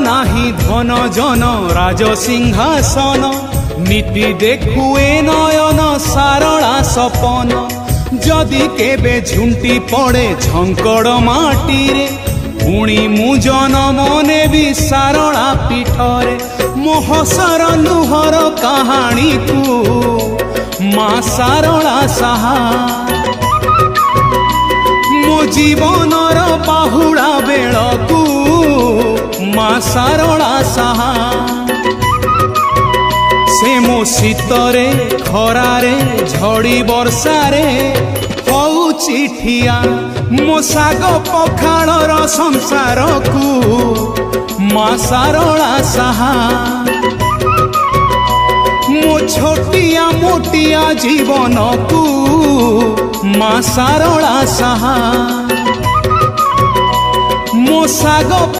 नाही धन जन राजसिंहासन नीति देखुए नयन सारला सपन जदि केबे झुंटी पड़े झंकड़ माटी रे पुणी मु जनम नेबी सारला पीठरे मोहसर लुहर कहानी को माँ सारला साहा मो जीवनर बाहुड़ा बेलकू माँ सारला साहा से मो शीतरे खरारे झड़ी वर्षारे हऊ चिठिया मो साग पखाड़र संसार को माँ सारला साहा मो छोटिया मोटिया जीवन को माँ सारला साहा मो साग